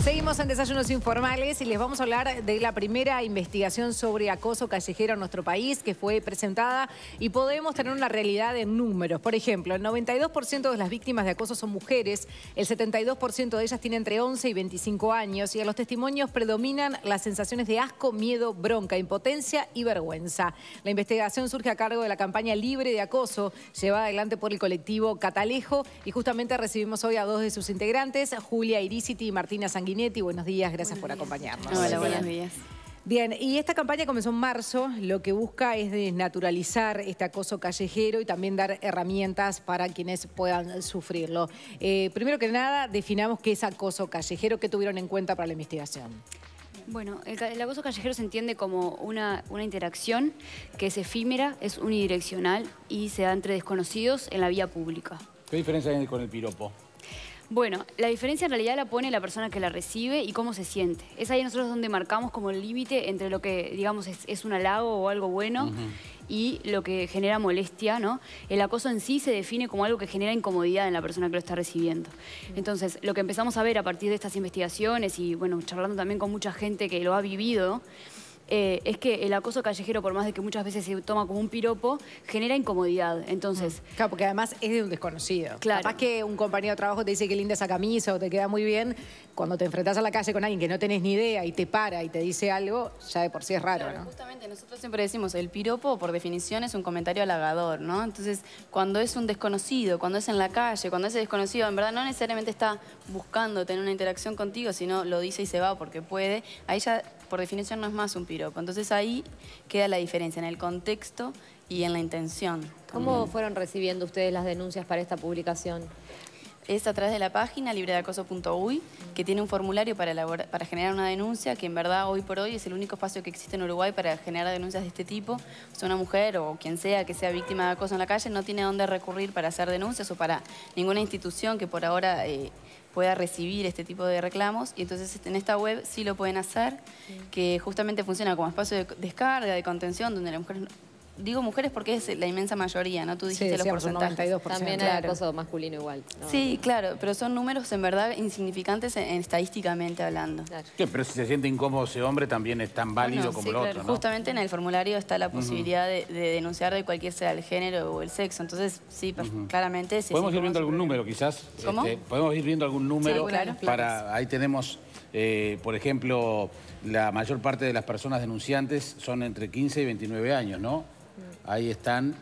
Seguimos en Desayunos Informales y les vamos a hablar de la primera investigación sobre acoso callejero en nuestro país que fue presentada y podemos tener una realidad en números. Por ejemplo, el 92% de las víctimas de acoso son mujeres, el 72% de ellas tiene entre 11 y 25 años y en los testimonios predominan las sensaciones de asco, miedo, bronca, impotencia y vergüenza. La investigación surge a cargo de la campaña Libre de Acoso, llevada adelante por el colectivo Catalejo, y justamente recibimos hoy a dos de sus integrantes, Julia Irisiti y Martina Sanguinetti. Buenos días, gracias por acompañarnos. Hola, buenos días. Bien, y esta campaña comenzó en marzo, lo que busca es desnaturalizar este acoso callejero y también dar herramientas para quienes puedan sufrirlo. Primero que nada, definamos qué es acoso callejero, qué tuvieron en cuenta para la investigación. Bueno, el acoso callejero se entiende como una interacción que es efímera, es unidireccional y se da entre desconocidos en la vía pública. ¿Qué diferencia hay con el piropo? Bueno, la diferencia en realidad la pone la persona que la recibe y cómo se siente. Es ahí nosotros donde marcamos como el límite entre lo que, digamos, es un halago o algo bueno y lo que genera molestia, ¿no? El acoso en sí se define como algo que genera incomodidad en la persona que lo está recibiendo. Entonces, lo que empezamos a ver a partir de estas investigaciones y, bueno, charlando también con mucha gente que lo ha vivido, es que el acoso callejero, por más de que muchas veces se toma como un piropo, genera incomodidad. Entonces, claro, porque además es de un desconocido. Claro. Capaz que un compañero de trabajo te dice que linda esa camisa o te queda muy bien. Cuando te enfrentás a la calle con alguien que no tenés ni idea y te para y te dice algo, ya de por sí es raro, claro, ¿no? Justamente nosotros siempre decimos, el piropo por definición es un comentario halagador, ¿no? Entonces, cuando es un desconocido, cuando es en la calle, cuando ese desconocido en verdad no necesariamente está buscando tener una interacción contigo, sino lo dice y se va porque puede, ahí ya por definición no es más un piropo. Entonces ahí queda la diferencia en el contexto y en la intención. ¿Cómo fueron recibiendo ustedes las denuncias para esta publicación? Es a través de la página libredeacoso.uy, que tiene un formulario para generar una denuncia, que en verdad hoy por hoy es el único espacio que existe en Uruguay para generar denuncias de este tipo. O sea, una mujer o quien sea que sea víctima de acoso en la calle no tiene a dónde recurrir para hacer denuncias o para ninguna institución que por ahora pueda recibir este tipo de reclamos. Y entonces en esta web sí lo pueden hacer, que justamente funciona como espacio de descarga, de contención, donde las mujeres... Digo mujeres porque es la inmensa mayoría, ¿no? Tú dijiste los porcentajes. 92%. También hay acoso masculino igual, ¿no? Sí, claro, pero son números en verdad insignificantes estadísticamente hablando. Claro. ¿Qué? Pero si se siente incómodo ese hombre también es tan válido como sí, el otro, ¿no? Justamente en el formulario está la posibilidad de denunciar de cualquier sea el género o el sexo. Entonces, sí, claramente... Si ¿Podemos ir viendo algún número quizás? ¿Cómo? ¿Podemos ir viendo algún número? Sí, claro. Ahí tenemos, por ejemplo, la mayor parte de las personas denunciantes son entre 15 y 29 años, ¿no? Ahí están,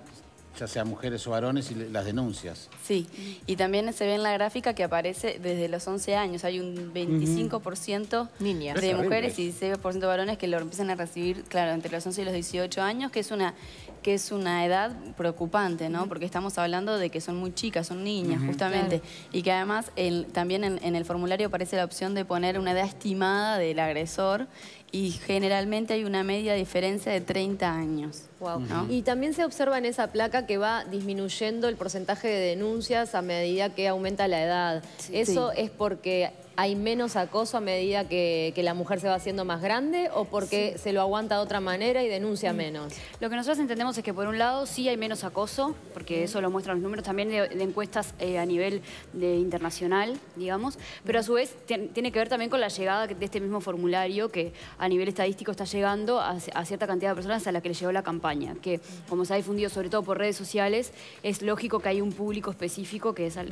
ya sea mujeres o varones, y las denuncias. Sí, y también se ve en la gráfica que aparece desde los 11 años. Hay un 25% Niñas. de mujeres y 16% de varones que lo empiezan a recibir, claro, entre los 11 y los 18 años, que es una edad preocupante, ¿no? Porque estamos hablando de que son muy chicas, son niñas, justamente. Claro. Y que además también en el formulario aparece la opción de poner una edad estimada del agresor y generalmente hay una media diferencia de 30 años. Wow. ¿No? Y también se observa en esa placa que va disminuyendo el porcentaje de denuncias a medida que aumenta la edad. Sí. ¿Eso es porque hay menos acoso a medida que la mujer se va haciendo más grande o porque se lo aguanta de otra manera y denuncia menos? Lo que nosotros entendemos es que por un lado sí hay menos acoso, porque eso lo muestran los números también de encuestas a nivel internacional, digamos, pero a su vez tiene que ver también con la llegada de este mismo formulario que a nivel estadístico está llegando a cierta cantidad de personas a la que le llegó la campaña, que como se ha difundido sobre todo por redes sociales, es lógico que hay un público específico que es el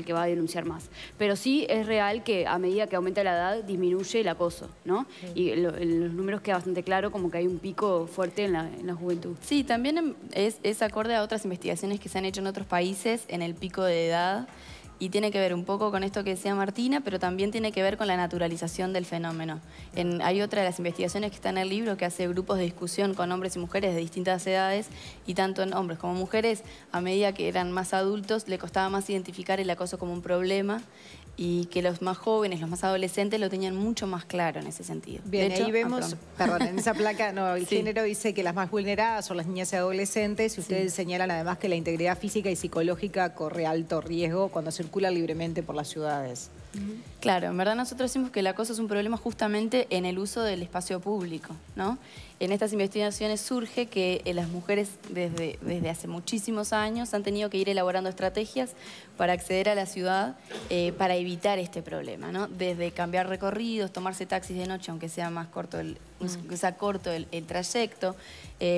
que va a denunciar más. Pero sí es real que a medida que aumenta la edad disminuye el acoso, ¿no? Y en los números queda bastante claro como que hay un pico fuerte en la juventud. Sí, también es acorde a otras investigaciones que se han hecho en otros países en el pico de edad. Y tiene que ver un poco con esto que decía Martina, pero también tiene que ver con la naturalización del fenómeno. Hay otra de las investigaciones que está en el libro que hace grupos de discusión con hombres y mujeres de distintas edades, y tanto en hombres como mujeres, a medida que eran más adultos, le costaba más identificar el acoso como un problema, y que los más jóvenes, los más adolescentes lo tenían mucho más claro en ese sentido. Bien, de hecho, ahí vemos, perdón, en esa placa, no, el género dice que las más vulneradas son las niñas y adolescentes, y ustedes señalan además que la integridad física y psicológica corre alto riesgo cuando se circula libremente por las ciudades. Claro, en verdad nosotros decimos que el acoso es un problema justamente en el uso del espacio público, ¿no? En estas investigaciones surge que las mujeres desde hace muchísimos años han tenido que ir elaborando estrategias para acceder a la ciudad para evitar este problema, ¿no? Desde cambiar recorridos, tomarse taxis de noche aunque sea más corto el trayecto,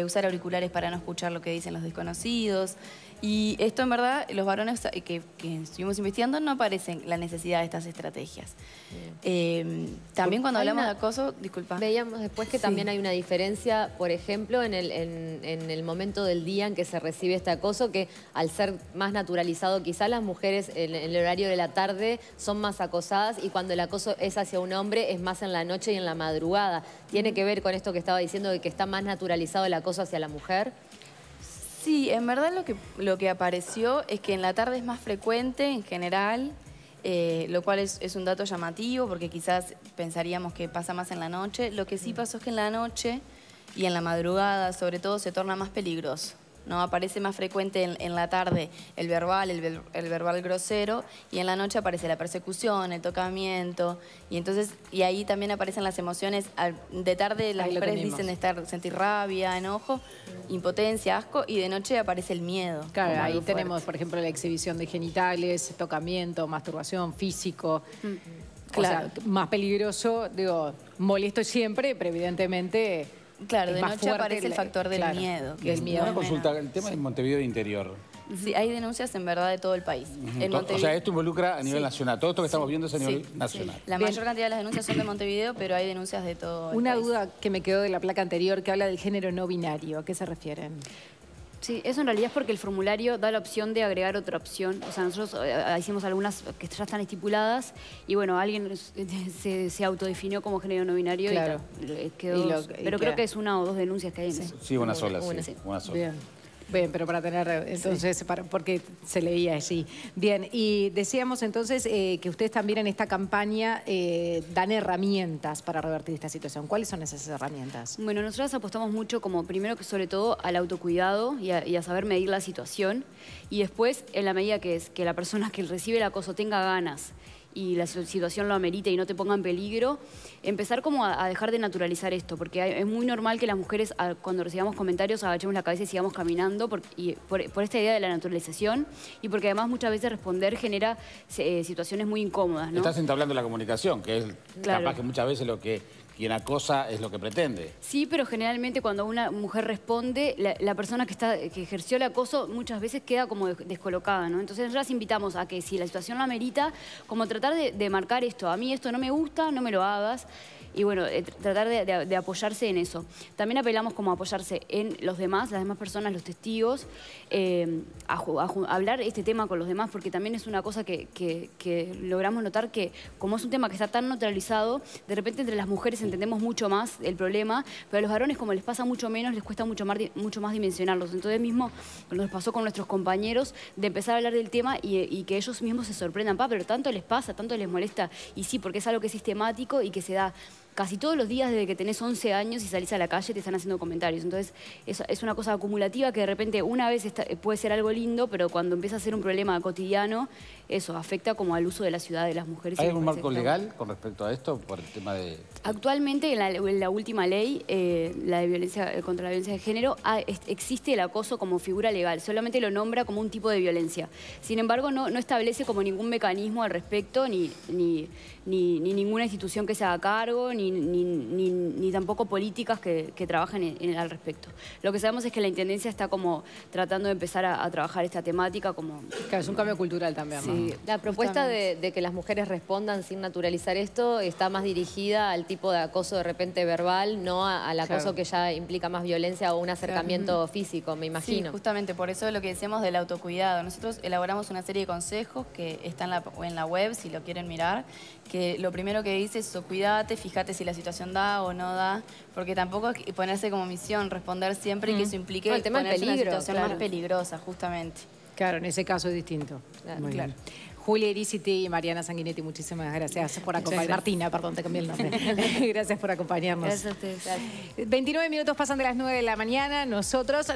usar auriculares para no escuchar lo que dicen los desconocidos. Y esto en verdad, los varones que estuvimos investigando no aparecen la necesidad de estas estrategias. También cuando hablamos de acoso, disculpa. Veíamos después que también hay una diferencia, por ejemplo, en el momento del día en que se recibe este acoso, que al ser más naturalizado, quizás las mujeres en el horario de la tarde son más acosadas y cuando el acoso es hacia un hombre es más en la noche y en la madrugada. ¿Tiene que ver con esto que estaba diciendo de que está más naturalizado el acoso hacia la mujer? Sí, en verdad lo que apareció es que en la tarde es más frecuente en general, lo cual es un dato llamativo porque quizás pensaríamos que pasa más en la noche. Lo que sí pasó es que en la noche y en la madrugada sobre todo se torna más peligroso, ¿no? Aparece más frecuente en la tarde el verbal grosero y en la noche aparece la persecución, el tocamiento y ahí también aparecen las emociones. De tarde las mujeres dicen sentir rabia, enojo, impotencia, asco y de noche aparece el miedo. Claro, ahí tenemos por ejemplo la exhibición de genitales, tocamiento, masturbación, físico. Claro. O sea, más peligroso, digo, molesto siempre, pero evidentemente... Claro, de noche aparece el factor del miedo. Una consulta, el tema es Montevideo Interior. Sí, hay denuncias en verdad de todo el país. O sea, esto involucra a nivel nacional. Todo esto que estamos viendo es a nivel nacional. La mayor cantidad de las denuncias son de Montevideo, pero hay denuncias de todo el Una país. duda que me quedó de la placa anterior que habla del género no binario. ¿A qué se refieren? Sí, eso en realidad es porque el formulario da la opción de agregar otra opción. O sea, nosotros hicimos algunas que ya están estipuladas y bueno, alguien se autodefinió como género no binario Claro. y quedó... Pero creo que es una o dos denuncias que hay en eso. Sí, una sola. Bien, pero para tener, entonces, porque se leía así. Bien, y decíamos entonces que ustedes también en esta campaña dan herramientas para revertir esta situación. ¿Cuáles son esas herramientas? Bueno, nosotros apostamos mucho como primero que sobre todo al autocuidado y a saber medir la situación y después en la medida que la persona que recibe el acoso tenga ganas y la situación lo amerite y no te ponga en peligro, empezar como a dejar de naturalizar esto, porque es muy normal que las mujeres cuando recibamos comentarios agachemos la cabeza y sigamos caminando por esta idea de la naturalización y porque además muchas veces responder genera situaciones muy incómodas, ¿no? Estás entablando la comunicación, que es capaz que muchas veces lo que quien acosa es lo que pretende. Sí, pero generalmente cuando una mujer responde, la persona que ejerció el acoso muchas veces queda como descolocada, ¿no? Entonces nosotras invitamos a que si la situación lo amerita, como tratar de marcar esto. A mí esto no me gusta, no me lo hagas. Y bueno, tratar de apoyarse en eso. También apelamos como a apoyarse en los demás, las demás personas, los testigos, a hablar este tema con los demás, porque también es una cosa que logramos notar que como es un tema que está tan neutralizado, de repente entre las mujeres entendemos mucho más el problema, pero a los varones como les pasa mucho menos, les cuesta mucho más dimensionarlos. Entonces mismo nos pasó con nuestros compañeros de empezar a hablar del tema y que ellos mismos se sorprendan, pero tanto les pasa, tanto les molesta, y sí, porque es algo que es sistemático y que se da casi todos los días desde que tenés 11 años y salís a la calle te están haciendo comentarios. Entonces es una cosa acumulativa que de repente una vez puede ser algo lindo, pero cuando empieza a ser un problema cotidiano, eso afecta como al uso de la ciudad de las mujeres. ¿Hay algún marco legal con respecto a esto por el tema de...? Actualmente en la última ley, la de violencia contra la violencia de género, existe el acoso como figura legal, solamente lo nombra como un tipo de violencia. Sin embargo, no establece como ningún mecanismo al respecto, ni ninguna institución que se haga cargo, ni tampoco políticas que trabajen al respecto. Lo que sabemos es que la Intendencia está como tratando de empezar a trabajar esta temática como... Claro, es un cambio cultural también, ¿no? Sí. La propuesta de que las mujeres respondan sin naturalizar esto está más dirigida al tipo de acoso de repente verbal, no al acoso que ya implica más violencia o un acercamiento físico, me imagino. Sí, justamente por eso es lo que decíamos del autocuidado. Nosotros elaboramos una serie de consejos que están en la web, si lo quieren mirar, que lo primero que dice es cuídate, fíjate si la situación da o no da, porque tampoco es ponerse como misión responder siempre y que eso implique el tema ponerse en una situación claro. más peligrosa, justamente. Claro, en ese caso es distinto. Muy bien. Julia Erisiti y Mariana Sanguinetti, muchísimas gracias por acompañarnos. Martina, perdón, te cambié el nombre. Gracias por acompañarnos. Gracias a ustedes. 29 minutos pasan de las 9 de la mañana. Nosotros...